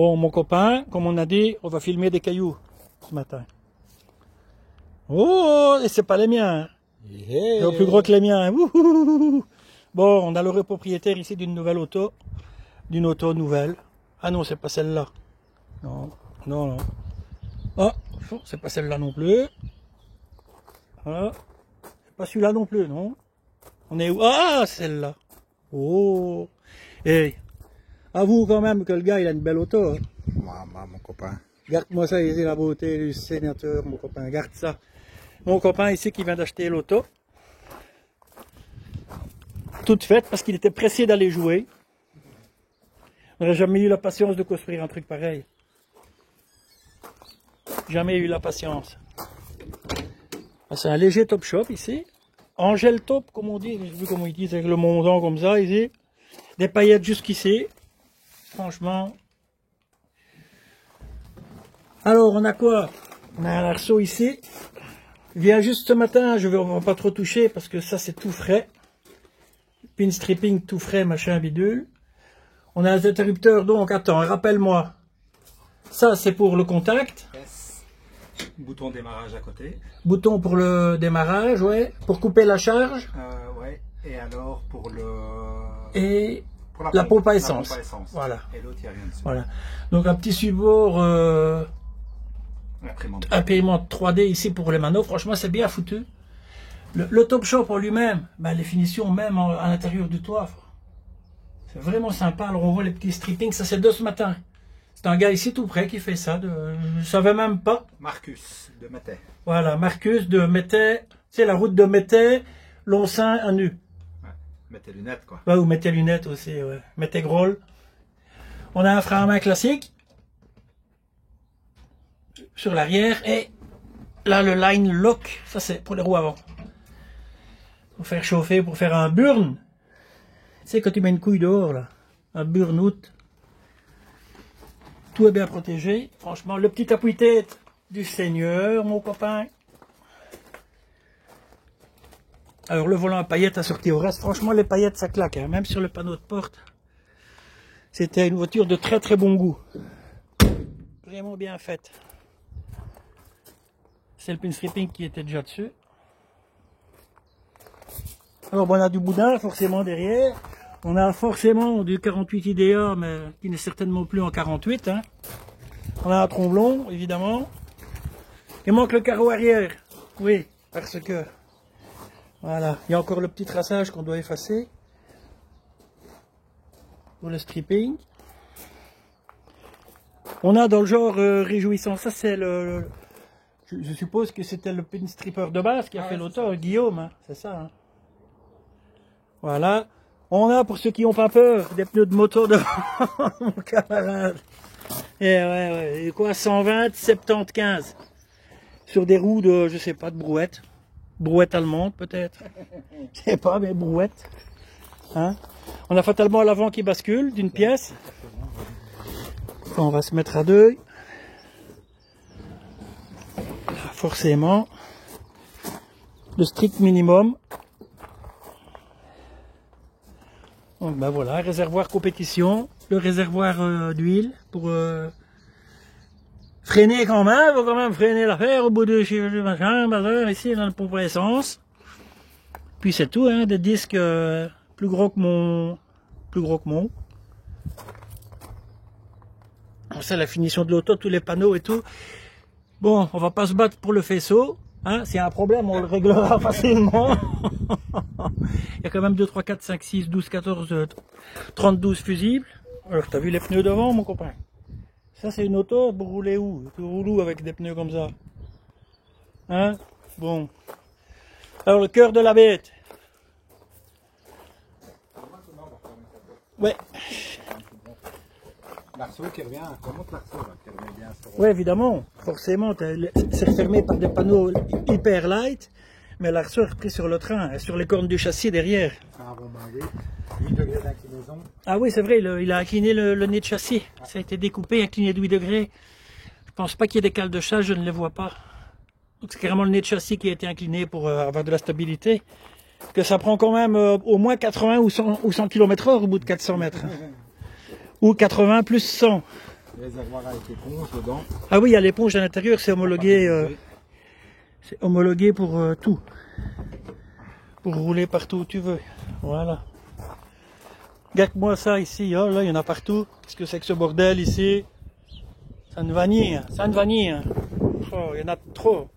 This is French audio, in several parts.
Bon, mon copain, comme on a dit, on va filmer des cailloux ce matin. Oh, et c'est pas les miens. Hein. Yeah. C'est plus gros que les miens. Wouhou. Bon, on a le propriétaire ici d'une nouvelle auto. D'une auto nouvelle. Ah non, c'est pas celle-là. Non, non, non. Ah, c'est pas celle-là non plus. Voilà. C'est pas celui-là non plus, non. On est où? Ah, celle-là. Oh. Et avoue quand même que le gars, il a une belle auto. Hein. Mon copain. Garde-moi ça ici, la beauté du sénateur, mon copain. Garde ça. Mon copain ici qui vient d'acheter l'auto. Toute faite parce qu'il était pressé d'aller jouer. On n'aurait jamais eu la patience de construire un truc pareil. Jamais eu la patience. C'est un léger top shop ici. Angel top, comme on dit. Je sais plus comment ils disent avec le montant comme ça ici. Des paillettes jusqu'ici. Franchement. Alors, on a quoi? On a un arceau ici. Il vient juste ce matin. On va pas trop toucher parce que ça, c'est tout frais. Pin stripping tout frais, machin bidule. On a les interrupteurs, donc attends, rappelle-moi. Ça, c'est pour le contact. Yes. Bouton démarrage à côté. Bouton pour le démarrage, ouais. Pour couper la charge. Ouais. Et alors pour le. Et la pompe à essence. La pompe à essence. Voilà. Et l'autre, il n'y a rien dessus. Voilà. Donc un petit support imprimante 3D ici pour les manos. Franchement, c'est bien foutu. Le Top Shop en lui-même, ben, les finitions même à l'intérieur du toit. C'est vraiment sympa. Alors on voit les petits strippings. Ça, c'est de ce matin. C'est un gars ici tout près qui fait ça. Je ne savais même pas. Marcus de Métais. Voilà, Marcus de Métais. C'est la route de Métais, Lonsin à Nu. Ouais. Mettez lunettes, quoi. Ouais, ou mettez lunettes aussi, ouais. Mettez Groll. On a un frein à main classique. Sur l'arrière. Et là, le line lock. Ça, c'est pour les roues avant. Pour faire chauffer, pour faire un burn. Tu sais, quand tu mets une couille dehors, là. Un burn-out. Tout est bien protégé. Franchement, le petit appuie-tête du Seigneur, mon copain. Alors, le volant à paillettes assorti au reste. Franchement, les paillettes, ça claque. Hein. Même sur le panneau de porte. C'était une voiture de très très bon goût. Vraiment bien faite. C'est le pin stripping qui était déjà dessus. Alors, bon, on a du boudin, forcément, derrière. On a forcément du 48 IDA, mais qui n'est certainement plus en 48. Hein. On a un tromblon, évidemment. Il manque le carreau arrière. Oui, parce que... Voilà. Il y a encore le petit traçage qu'on doit effacer. Pour le stripping. On a dans le genre réjouissant. Ça, c'est le... Je suppose que c'était le pin stripper de base qui a fait l'auto, Guillaume. Hein. C'est ça. Hein. Voilà. On a, pour ceux qui n'ont pas peur, des pneus de moto devant mon camarade. Et ouais. Et quoi, 120, 75. Sur des roues de, je sais pas, de brouette. Brouette allemande, peut-être. Je sais pas, mais brouette. Hein? On a fatalement l'avant qui bascule d'une pièce. On va se mettre à deux. Forcément. Le strict minimum. Donc ben voilà, réservoir compétition, le réservoir d'huile pour freiner quand même, il faut quand même freiner l'affaire au bout de machin, bazar, ici dans le pompe à essence. Puis c'est tout, hein, des disques plus gros que mon. C'est la finition de l'auto, tous les panneaux et tout. Bon, on va pas se battre pour le faisceau. Hein, s'il y a un problème, on le réglera facilement. Il y a quand même 2, 3, 4, 5, 6, 12, 14, 32 fusibles. Alors, t'as vu les pneus devant, mon copain? Ça, c'est une auto pour rouler où? Tu roules où avec des pneus comme ça? Hein? Bon. Alors, le cœur de la bête. Ouais. L'arceau qui revient, comment l'arceau qui revient bien sur... Oui, évidemment, forcément, c'est refermé par des panneaux hyper light, mais l'arceau est repris sur le train, et sur les cornes du châssis derrière. Un rebombardé, 8 degrés d'inclinaison. Ah oui, c'est vrai, il a incliné le nez de châssis, ça a été découpé, incliné de 8 degrés. Je pense pas qu'il y ait des cales de chasse, je ne les vois pas. Donc c'est carrément le nez de châssis qui a été incliné pour avoir de la stabilité. Que ça prend quand même au moins 80 ou 100 km/h au bout de 400 mètres. Ou 80 plus 100. Le réservoir avec éponge dedans. Ah oui, il y a l'éponge à l'intérieur, c'est homologué pour tout. Pour rouler partout où tu veux. Voilà. Regarde-moi ça ici, oh là, il y en a partout. Qu'est-ce que c'est que ce bordel ici? Ça ne va ni, hein. Ça ne va ni. Hein. Oh, il y en a trop.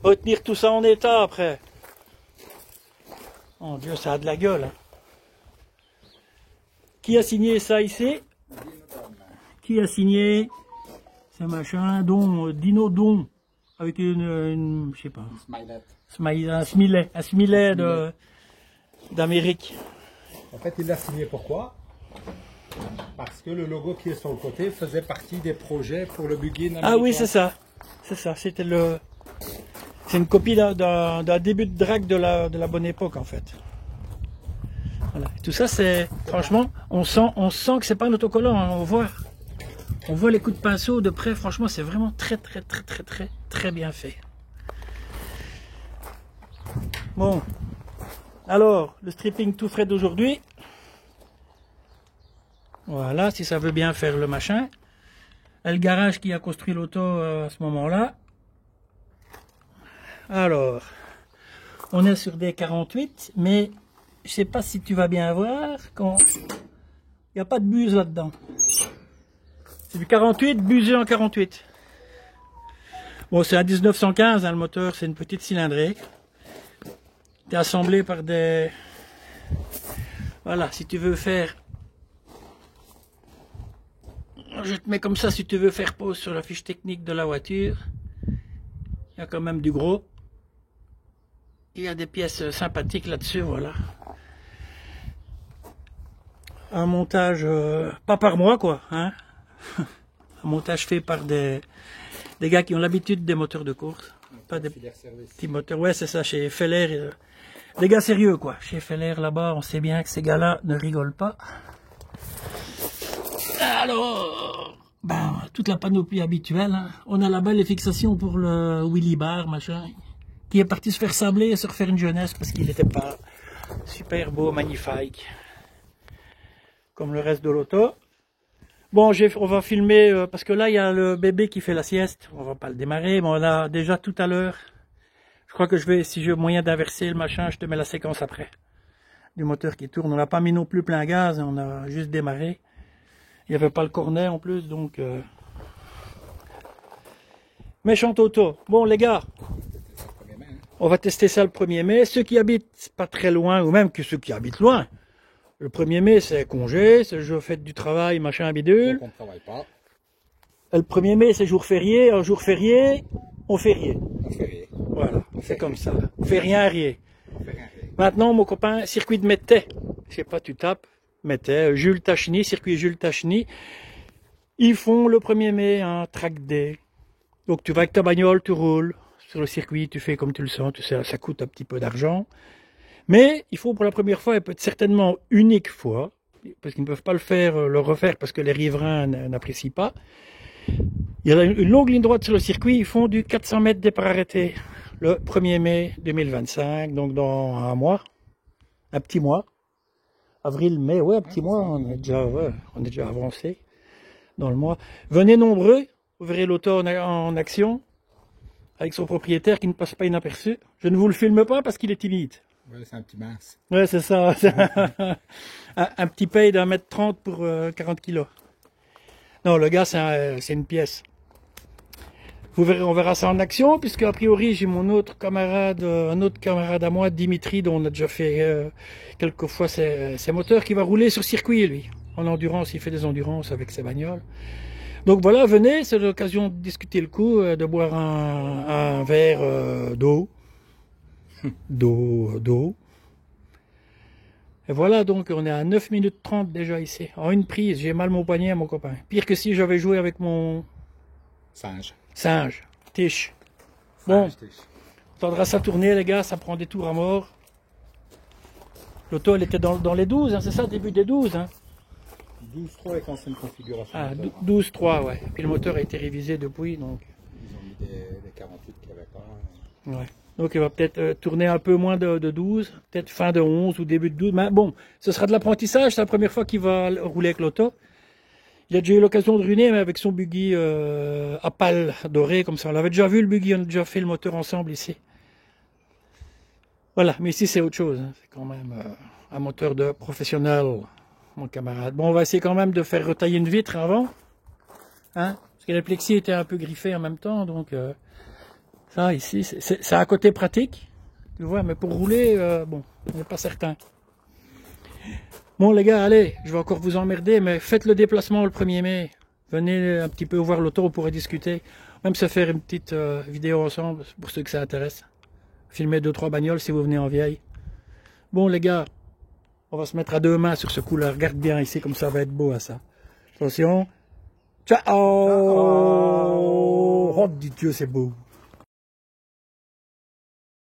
Retenir tout ça en état après. Oh Dieu, ça a de la gueule. Hein. Qui a signé ça ici? Qui a signé ce machin? Dino Don. Avec une je sais pas. Un smilet d'Amérique. En fait, il l'a signé pourquoi? Parce que le logo qui est sur le côté faisait partie des projets pour le buggy. Ah oui, c'est ça. C'est ça. C'est une copie d'un début de drag de la bonne époque, en fait. Voilà. Tout ça, c'est franchement, on sent que c'est pas un autocollant. Hein. On voit les coups de pinceau de près. Franchement, c'est vraiment très bien fait. Bon. Alors, le stripping tout frais d'aujourd'hui. Voilà, si ça veut bien faire le machin. Et le garage qui a construit l'auto à ce moment-là. Alors, on est sur des 48, mais je sais pas si tu vas bien voir quand il n'y a pas de buse là-dedans. C'est du 48 busé en 48. Bon, c'est un 1915, hein, le moteur, c'est une petite cylindrée. C'est assemblé par des... Voilà, si tu veux faire... Je te mets comme ça si tu veux faire pause sur la fiche technique de la voiture. Il y a quand même du gros. Il y a des pièces sympathiques là-dessus, voilà. Un montage, pas par moi quoi, hein. Un montage fait par des gars qui ont l'habitude des moteurs de course. Pas des petits moteurs, ouais c'est ça, chez Feller. Des gars sérieux quoi. Chez Feller là-bas, on sait bien que ces gars-là ne rigolent pas. Alors, ben, toute la panoplie habituelle. Hein. On a là-bas les fixations pour le Willy Bar, machin, qui est parti se faire sabler et se refaire une jeunesse parce qu'il n'était pas super beau, magnifique, comme le reste de l'auto. Bon, on va filmer, parce que là, il y a le bébé qui fait la sieste. On va pas le démarrer, mais on a déjà tout à l'heure. Je crois que si j'ai moyen d'inverser le machin, je te mets la séquence après. Du moteur qui tourne. On n'a pas mis non plus plein gaz, on a juste démarré. Il n'y avait pas le cornet en plus, donc... Méchante auto. Bon, les gars, on va tester ça le 1er mai. Ceux qui habitent pas très loin, ou même que ceux qui habitent loin, le 1er mai, c'est congé, c'est le jour fête du travail, machin bidule. Donc on ne travaille pas. Et le 1er mai, c'est jour férié. Un jour férié, on fait rien. Voilà, c'est comme ça. On fait rien, rien. Maintenant, mon copain, circuit de Mettet. Je sais pas, tu tapes. Mettet, Jules Tacheny, circuit Jules Tacheny. Ils font le 1er mai un track day. Donc tu vas avec ta bagnole, tu roules sur le circuit, tu fais comme tu le sens, tu sais, ça coûte un petit peu d'argent. Mais il faut pour la première fois, et peut-être certainement unique fois, parce qu'ils ne peuvent pas le refaire parce que les riverains n'apprécient pas. Il y a une longue ligne droite sur le circuit, ils font du 400 mètres départ arrêté le 1er mai 2025, donc dans un mois, un petit mois. Avril, mai, ouais, un petit mois, on est déjà avancé dans le mois. Venez nombreux, vous verrez l'auto en action, avec son propriétaire qui ne passe pas inaperçu. Je ne vous le filme pas parce qu'il est timide. Ouais, c'est un petit mince. Ouais, c'est ça. un petit paye d'1,30 m pour 40 kg. Non, le gars, c'est une pièce. Vous verrez, on verra ça en action, puisque a priori j'ai mon autre camarade, un autre camarade à moi, Dimitri, dont on a déjà fait quelques fois ses moteurs, qui va rouler sur circuit, lui. En endurance, il fait des endurances avec ses bagnoles. Donc voilà, venez, c'est l'occasion de discuter le coup, de boire un verre d'eau. D'eau. Et voilà, donc on est à 9 minutes 30 déjà ici. En une prise, j'ai mal mon poignet, mon copain. Pire que si j'avais joué avec mon... Singe, tiche. Bon, on tendra ça tourner les gars, ça prend des tours à mort. L'auto elle était dans les 12, hein, c'est ça, début des 12. Hein. 12.3 avec ancienne configuration. Ah, 12.3, ouais. Puis le moteur a été révisé depuis, donc... Ils ont mis des 48 qu'il n'y avait pas. Ouais. Donc il va peut-être tourner un peu moins de 12, peut-être fin de 11 ou début de 12. Mais bon, ce sera de l'apprentissage, c'est la première fois qu'il va rouler avec l'auto. Il a déjà eu l'occasion de ruiner, mais avec son buggy à pales dorées, comme ça. On l'avait déjà vu, le buggy, on a déjà fait le moteur ensemble ici. Voilà, mais ici c'est autre chose. Hein. C'est quand même un moteur de professionnel, mon camarade. Bon, on va essayer quand même de faire retailler une vitre avant. Hein, parce que le plexi était un peu griffé en même temps, donc ça ici, c'est un côté pratique. Tu vois, mais pour rouler, bon, on n'est pas certain. Bon les gars, allez, je vais encore vous emmerder, mais faites le déplacement le 1er mai. Venez un petit peu voir l'auto, on pourrait discuter. Même se faire une petite vidéo ensemble, pour ceux que ça intéresse. Filmer 2-3 bagnoles si vous venez en vieille. Bon les gars, on va se mettre à 2 mains sur ce coup-là. Regarde bien ici, comme ça va être beau à ça. Attention. Ciao. Oh, dis Dieu, c'est beau.